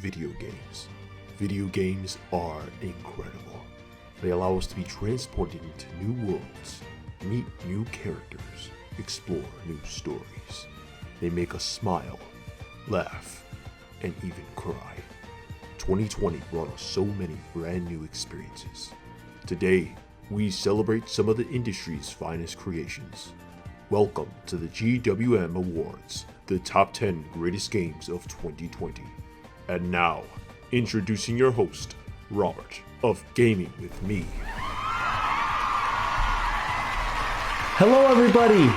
video games. Video games are incredible. They allow us to be transported into new worlds, meet new characters, explore new stories. They make us smile, laugh, and even cry. 2020 brought us so many brand new experiences. Today, we celebrate some of the industry's finest creations. Welcome to the GWM Awards, the top 10 greatest games of 2020. And now, introducing your host, Robert of Gaming with Me. Hello everybody!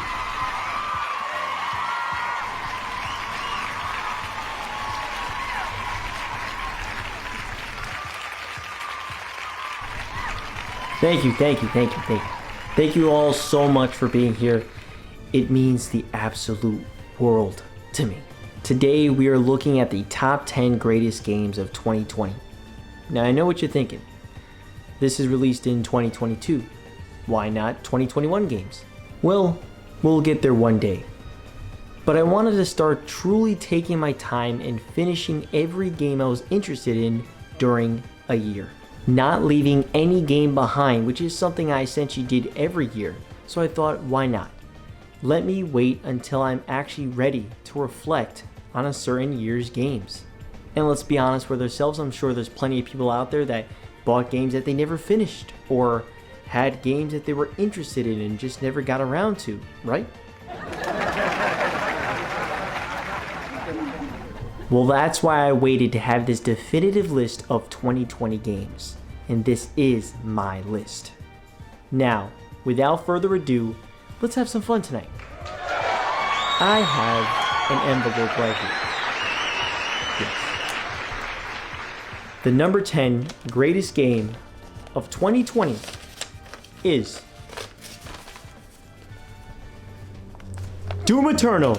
Thank you all so much for being here. It means the absolute world to me. Today we are looking at the top 10 greatest games of 2020. Now I know what you're thinking. This is released in 2022. Why not 2021 games? Well, we'll get there one day. But I wanted to start truly taking my time and finishing every game I was interested in during a year. Not leaving any game behind, which is something I essentially did every year. So I thought, why not? Let me wait until I'm actually ready to reflect on a certain year's games. And let's be honest with ourselves, I'm sure there's plenty of people out there that bought games that they never finished or had games that they were interested in and just never got around to, right? Well, that's why I waited to have this definitive list of 2020 games, and this is my list. Now, without further ado, let's have some fun tonight. I have an envelope right here. Yes. The number 10 greatest game of 2020 is Doom Eternal.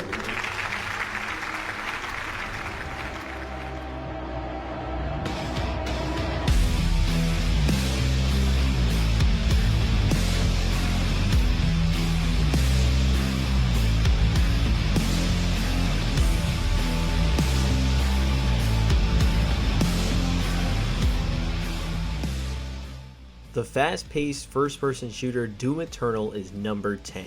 The fast-paced first-person shooter Doom Eternal is number 10.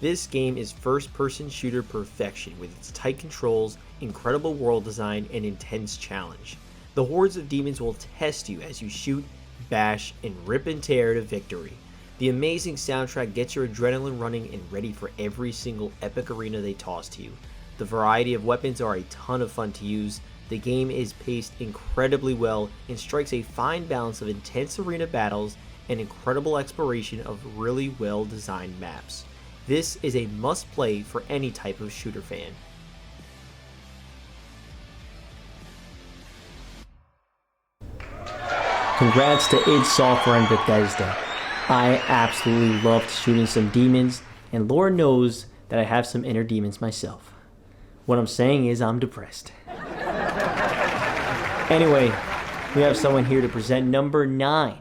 This game is first-person shooter perfection with its tight controls, incredible world design, and intense challenge. The hordes of demons will test you as you shoot, bash, and rip and tear to victory. The amazing soundtrack gets your adrenaline running and ready for every single epic arena they toss to you. The variety of weapons are a ton of fun to use. The game is paced incredibly well and strikes a fine balance of intense arena battles and incredible exploration of really well designed maps. This is a must play for any type of shooter fan. Congrats to id Software and Bethesda. I absolutely loved shooting some demons, and Lord knows that I have some inner demons myself. What I'm saying is I'm depressed. Anyway, we have someone here to present number 9.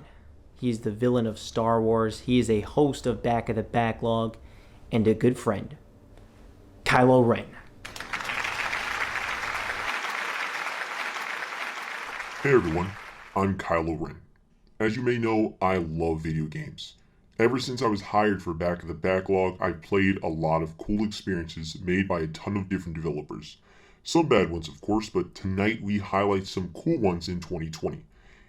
He's the villain of Star Wars. He is a host of Back of the Backlog and a good friend, Kylo Ren. Hey everyone, I'm Kylo Ren. As you may know, I love video games. Ever since I was hired for Back of the Backlog, I've played a lot of cool experiences made by a ton of different developers. Some bad ones, of course, but tonight we highlight some cool ones in 2020.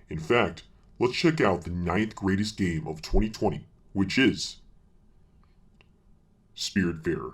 In fact, let's check out the 9th greatest game of 2020, which is Spiritfarer.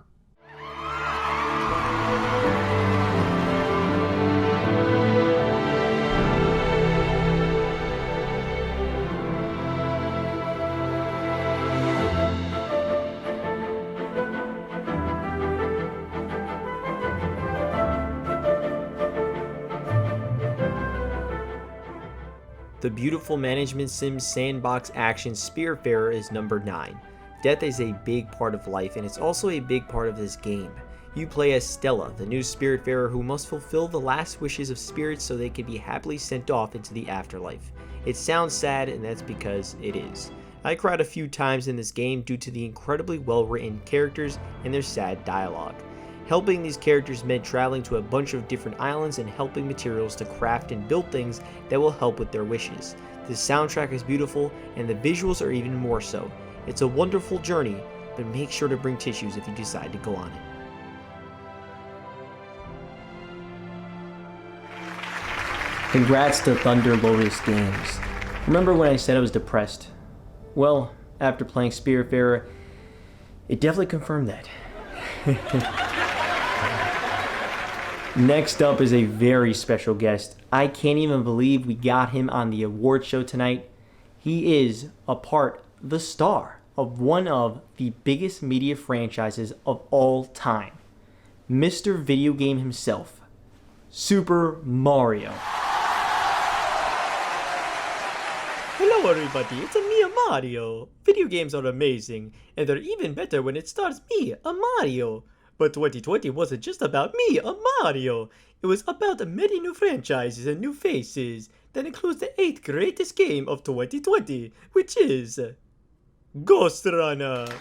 The beautiful management sim sandbox action Spiritfarer is number 9. Death is a big part of life, and it's also a big part of this game. You play as Stella, the new Spiritfarer who must fulfill the last wishes of spirits so they can be happily sent off into the afterlife. It sounds sad, and that's because it is. I cried a few times in this game due to the incredibly well written characters and their sad dialogue. Helping these characters meant traveling to a bunch of different islands and helping materials to craft and build things that will help with their wishes. The soundtrack is beautiful and the visuals are even more so. It's a wonderful journey, but make sure to bring tissues if you decide to go on it. Congrats to Thunder Lotus Games. Remember when I said I was depressed? Well, after playing Spiritfarer, it definitely confirmed that. Next up is a very special guest. I can't even believe we got him on the award show tonight. He is the star of one of the biggest media franchises of all time. Mr. Video Game himself, Super Mario. Hello everybody, it's me, Mario. Video games are amazing, and they're even better when it stars me, Mario. But 2020 wasn't just about me, Mario. It was about many new franchises and new faces. That includes the 8th greatest game of 2020, which is Ghostrunner.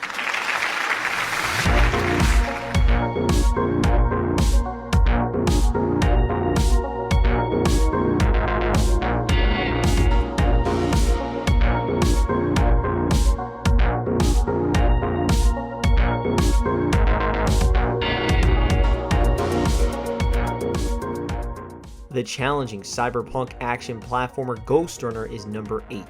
The challenging cyberpunk action platformer Ghostrunner is number 8.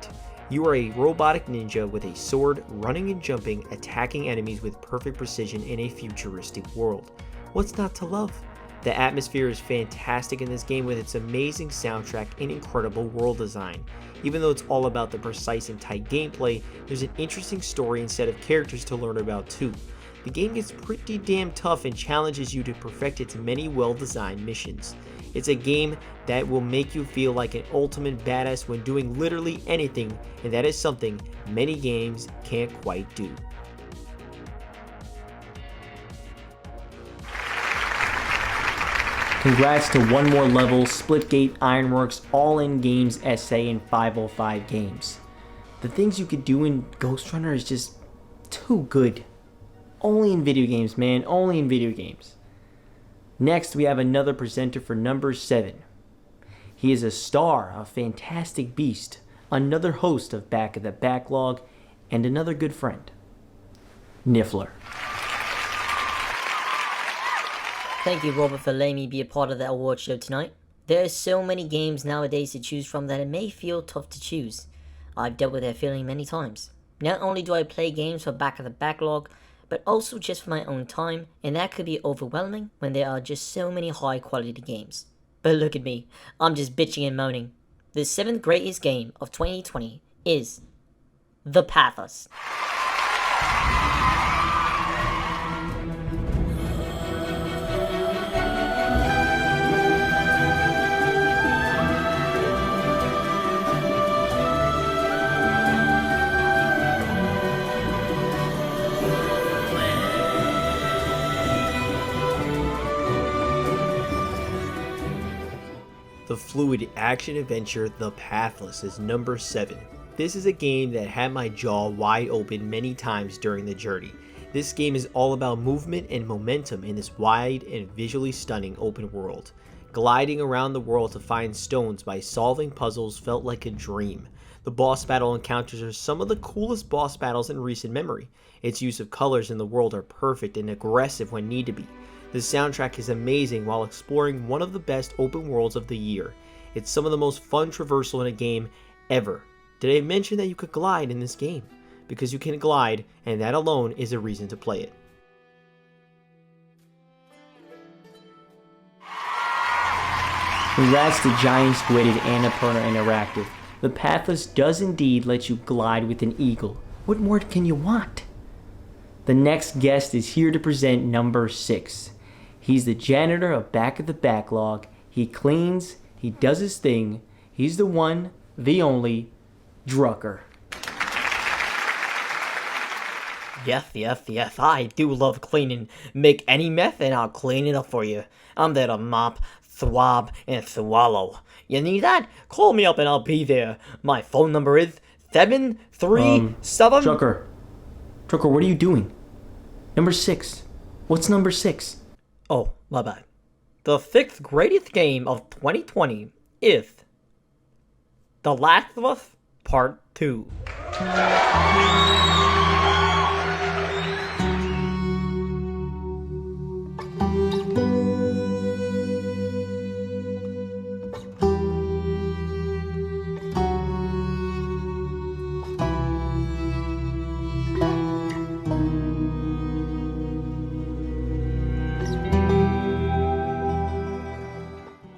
You are a robotic ninja with a sword, running and jumping, attacking enemies with perfect precision in a futuristic world. What's not to love? The atmosphere is fantastic in this game with its amazing soundtrack and incredible world design. Even though it's all about the precise and tight gameplay, there's an interesting story and set of characters to learn about too. The game gets pretty damn tough and challenges you to perfect its many well-designed missions. It's a game that will make you feel like an ultimate badass when doing literally anything, and that is something many games can't quite do. Congrats to One More Level, Splitgate, Ironworks, All In Games SA, and 505 Games. The things you could do in Ghostrunner is just too good. Only in video games, man. Only in video games. Next, we have another presenter for number 7. He is a star of Fantastic Beast, another host of Back of the Backlog, and another good friend, Niffler. Thank you, Robert, for letting me be a part of the award show tonight. There are so many games nowadays to choose from that it may feel tough to choose. I've dealt with that feeling many times. Not only do I play games for Back of the Backlog, but also just for my own time, and that could be overwhelming when there are just so many high quality games. But look at me, I'm just bitching and moaning. The 7th greatest game of 2020 is the Pathless. The fluid action adventure The Pathless is number 7. This is a game that had my jaw wide open many times during the journey. This game is all about movement and momentum in this wide and visually stunning open world. Gliding around the world to find stones by solving puzzles felt like a dream. The boss battle encounters are some of the coolest boss battles in recent memory. Its use of colors in the world are perfect and aggressive when need to be. The soundtrack is amazing while exploring one of the best open worlds of the year. It's some of the most fun traversal in a game ever. Did I mention that you could glide in this game? Because you can glide, and that alone is a reason to play it. Congrats to Giant Squid and Annapurna Interactive. The Pathless does indeed let you glide with an eagle. What more can you want? The next guest is here to present number 6. He's the janitor of Back of the Backlog. He cleans, he does his thing. He's the one, the only, Drucker. Yes, I do love cleaning. Make any mess and I'll clean it up for you. I'm there to mop, swab, and swallow. You need that? Call me up and I'll be there. My phone number is 737... Drucker, what are you doing? Number 6. What's number 6? Oh, my bad. The 6th greatest game of 2020 is The Last of Us Part 2.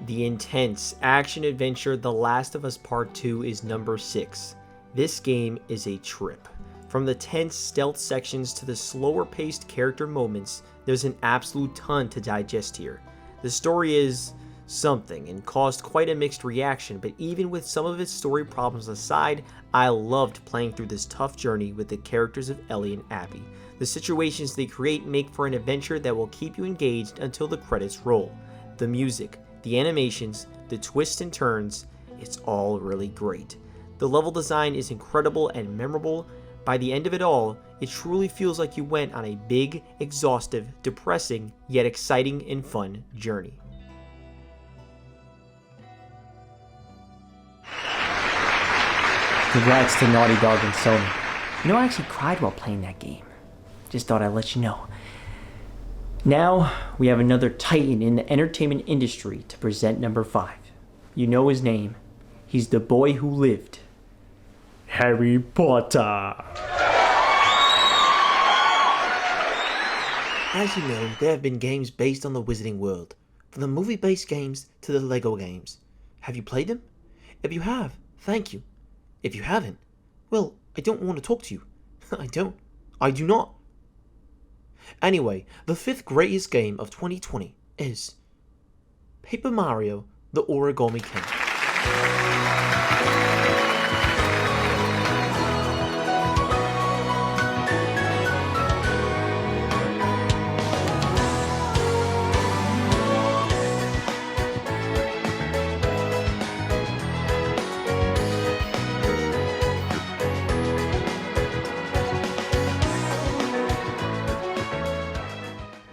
The intense action-adventure The Last of Us Part 2 is number 6. This game is a trip. From the tense stealth sections to the slower-paced character moments, there's an absolute ton to digest here. The story is something and caused quite a mixed reaction, but even with some of its story problems aside, I loved playing through this tough journey with the characters of Ellie and Abby. The situations they create make for an adventure that will keep you engaged until the credits roll. The music, the animations, the twists and turns, it's all really great. The level design is incredible and memorable. By the end of it all, it truly feels like you went on a big, exhaustive, depressing, yet exciting and fun journey. Congrats to Naughty Dog and Sony. You know, I actually cried while playing that game. Just thought I'd let you know. Now, we have another titan in the entertainment industry to present number 5. You know his name. He's the boy who lived. Harry Potter. As you know, there have been games based on the Wizarding World, from the movie-based games to the Lego games. Have you played them? If you have, thank you. If you haven't, well, I don't want to talk to you. I do not. Anyway, the 5th greatest game of 2020 is Paper Mario: The Origami King.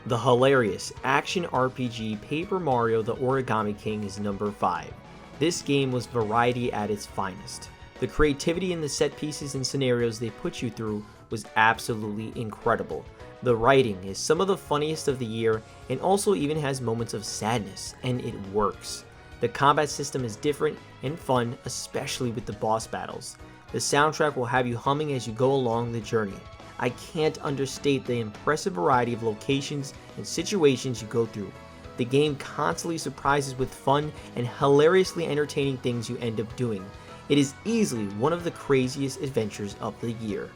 The hilarious action RPG Paper Mario: The Origami King is number 5. This game was variety at its finest. The creativity in the set pieces and scenarios they put you through was absolutely incredible. The writing is some of the funniest of the year and also even has moments of sadness, and it works. The combat system is different and fun, especially with the boss battles. The soundtrack will have you humming as you go along the journey. I can't understate the impressive variety of locations and situations you go through. The game constantly surprises with fun and hilariously entertaining things you end up doing. It is easily one of the craziest adventures of the year.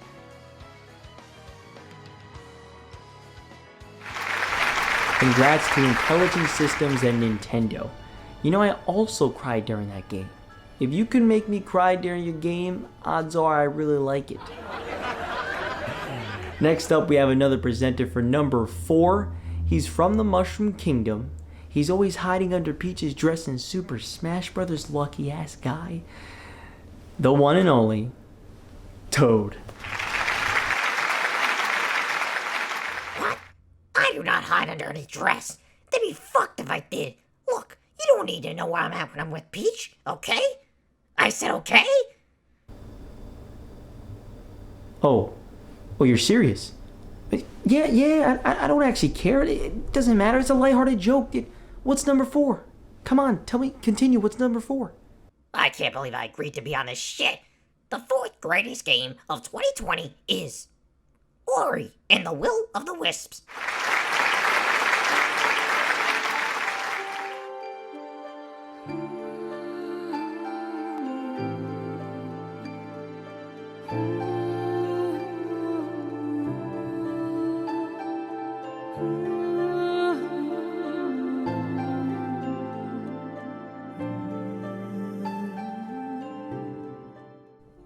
Congrats to Intelligent Systems and Nintendo. You know, I also cried during that game. If you can make me cry during your game, odds are I really like it. Next up, we have another presenter for number 4. He's from the Mushroom Kingdom. He's always hiding under Peach's dress in Super Smash Bros. Lucky ass guy. The one and only Toad. What? I do not hide under any dress. They'd be fucked if I did. Look, you don't need to know where I'm at when I'm with Peach, okay? I said okay? Oh, you're serious? Yeah, I don't actually care. It doesn't matter. It's a lighthearted joke. What's number 4? Come on, tell me, continue. What's number 4? I can't believe I agreed to be on this shit. The 4th greatest game of 2020 is Ori and the Will of the Wisps.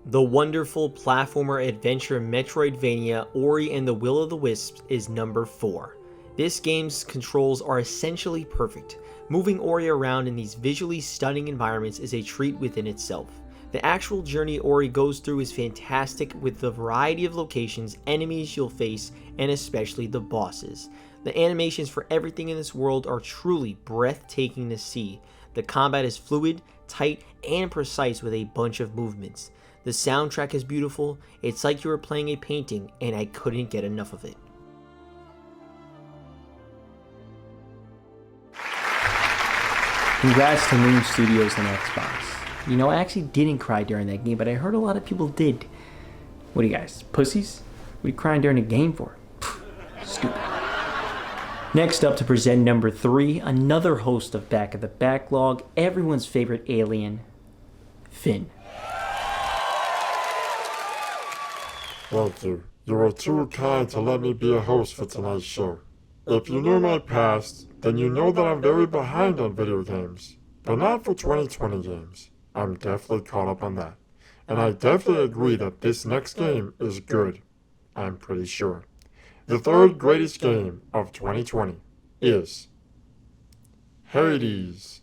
The wonderful platformer adventure Metroidvania Ori and the Will of the Wisps is number 4. This game's controls are essentially perfect. Moving Ori around in these visually stunning environments is a treat within itself. The actual journey Ori goes through is fantastic with the variety of locations, enemies you'll face, and especially the bosses. The animations for everything in this world are truly breathtaking to see. The combat is fluid, tight, and precise with a bunch of movements. The soundtrack is beautiful. It's like you were playing a painting, and I couldn't get enough of it. Congrats to Moon Studios and Xbox. You know, I actually didn't cry during that game, but I heard a lot of people did. What are you guys, pussies? What are you crying during a game for? Stupid. Next up to present number 3, another host of Back of the Backlog, everyone's favorite alien, Finn. Thank you. You were too kind to let me be a host for tonight's show. If you knew my past, then you know that I'm very behind on video games. But not for 2020 games. I'm definitely caught up on that. And I definitely agree that this next game is good. I'm pretty sure. The third greatest game of 2020 is Hades.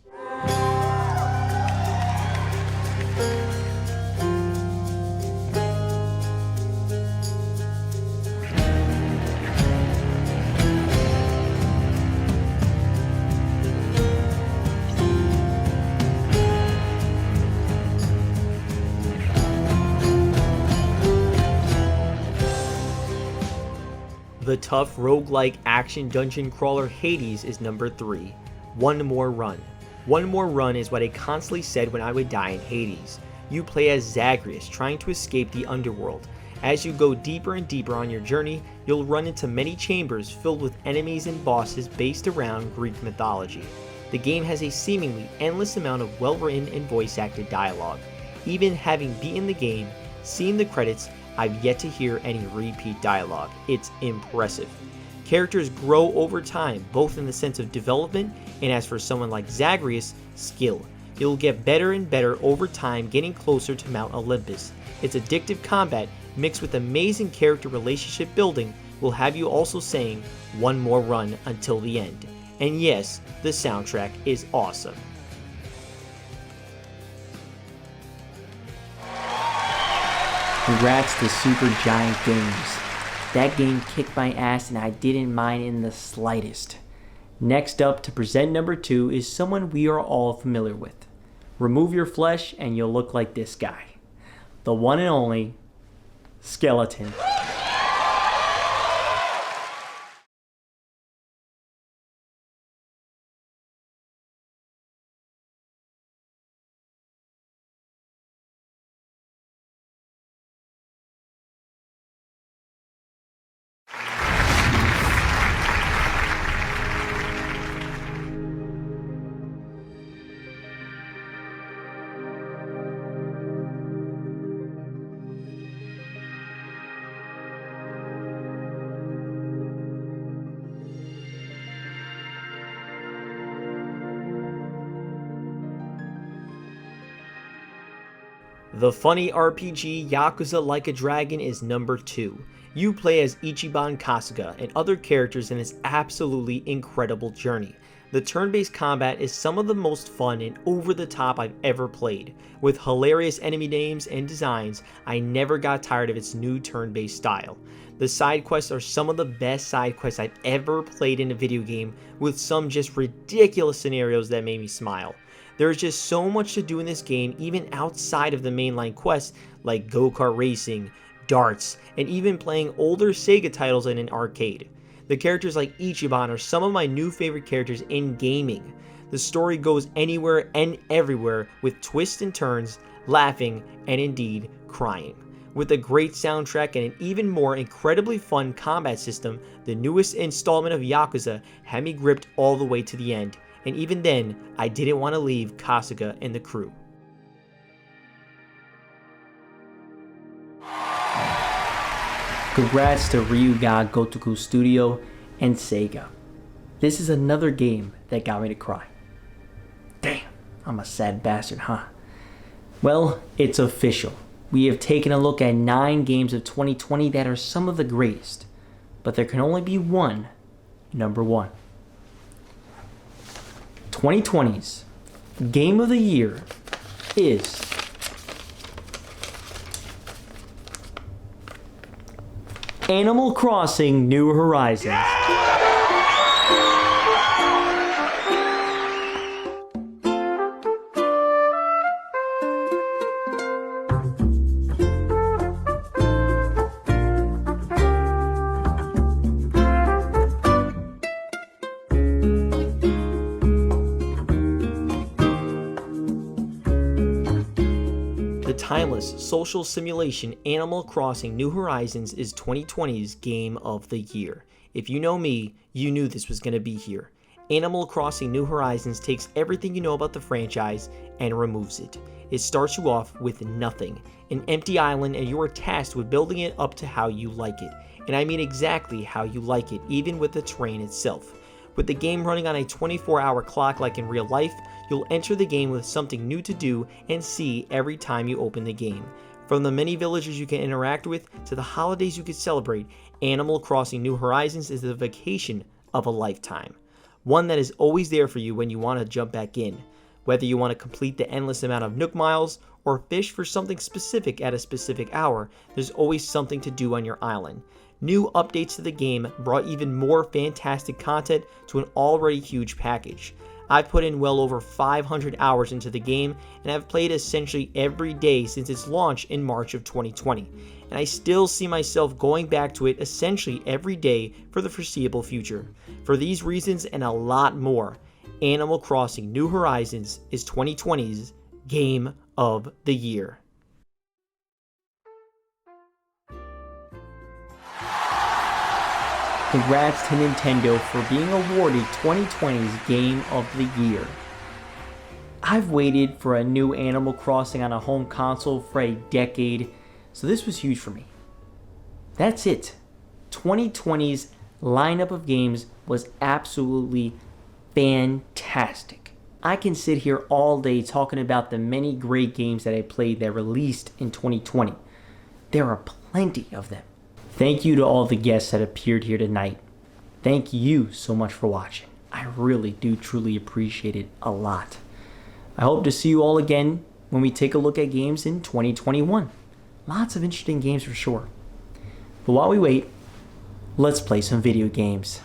The tough roguelike action dungeon crawler Hades is number 3. One More Run. One More Run is what I constantly said when I would die in Hades. You play as Zagreus trying to escape the underworld. As you go deeper and deeper on your journey, you'll run into many chambers filled with enemies and bosses based around Greek mythology. The game has a seemingly endless amount of well-written and voice-acted dialogue. Even having beaten the game, seen the credits, I've yet to hear any repeat dialogue. It's impressive. Characters grow over time, both in the sense of development and as for someone like Zagreus, skill. You'll get better and better over time, getting closer to Mount Olympus. Its addictive combat, mixed with amazing character relationship building, will have you also saying, one more run until the end. And yes, the soundtrack is awesome. Congrats to Super Giant Games. That game kicked my ass and I didn't mind in the slightest. Next up to present number 2 is someone we are all familiar with. Remove your flesh and you'll look like this guy. The one and only Skeleton. The funny RPG Yakuza Like a Dragon is number 2. You play as Ichiban Kasuga and other characters in this absolutely incredible journey. The turn-based combat is some of the most fun and over-the-top I've ever played. With hilarious enemy names and designs, I never got tired of its new turn-based style. The side quests are some of the best side quests I've ever played in a video game, with some just ridiculous scenarios that made me smile. There's just so much to do in this game, even outside of the mainline quests like go-kart racing, darts, and even playing older Sega titles in an arcade. The characters like Ichiban are some of my new favorite characters in gaming. The story goes anywhere and everywhere with twists and turns, laughing, and indeed crying. With a great soundtrack and an even more incredibly fun combat system, the newest installment of Yakuza had me gripped all the way to the end. And even then, I didn't want to leave Kasuga and the crew. Congrats to Ryuga Gotoku Studio and Sega. This is another game that got me to cry. Damn, I'm a sad bastard, huh? Well, it's official. We have taken a look at 9 games of 2020 that are some of the greatest. But there can only be one number 1. 2020's Game of the Year is Animal Crossing New Horizons. The timeless social simulation Animal Crossing New Horizons is 2020's Game of the Year. If you know me, you knew this was going to be here. Animal Crossing New Horizons takes everything you know about the franchise and removes it. It starts you off with nothing, an empty island, and you are tasked with building it up to how you like it. And I mean exactly how you like it, even with the terrain itself. With the game running on a 24-hour clock like in real life, you'll enter the game with something new to do and see every time you open the game. From the many villagers you can interact with to the holidays you can celebrate, Animal Crossing New Horizons is the vacation of a lifetime. One that is always there for you when you want to jump back in. Whether you want to complete the endless amount of Nook miles or fish for something specific at a specific hour, there's always something to do on your island. New updates to the game brought even more fantastic content to an already huge package. I've put in well over 500 hours into the game and have played essentially every day since its launch in March of 2020, and I still see myself going back to it essentially every day for the foreseeable future. For these reasons and a lot more, Animal Crossing New Horizons is 2020's Game of the Year. Congrats to Nintendo for being awarded 2020's Game of the Year. I've waited for a new Animal Crossing on a home console for a decade, so this was huge for me. That's it. 2020's lineup of games was absolutely fantastic. I can sit here all day talking about the many great games that I played that released in 2020. There are plenty of them. Thank you to all the guests that appeared here tonight. Thank you so much for watching. I really do truly appreciate it a lot. I hope to see you all again when we take a look at games in 2021. Lots of interesting games for sure. But while we wait, let's play some video games.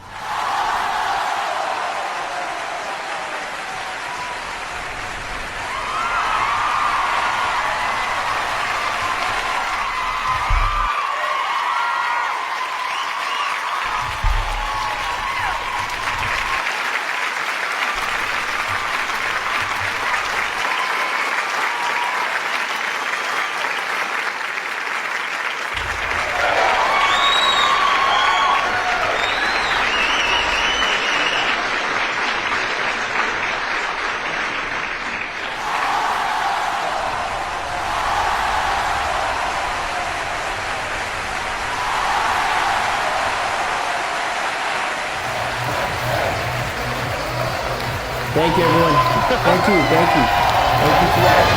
Thank you, everyone. Thank you. Thank you for watching.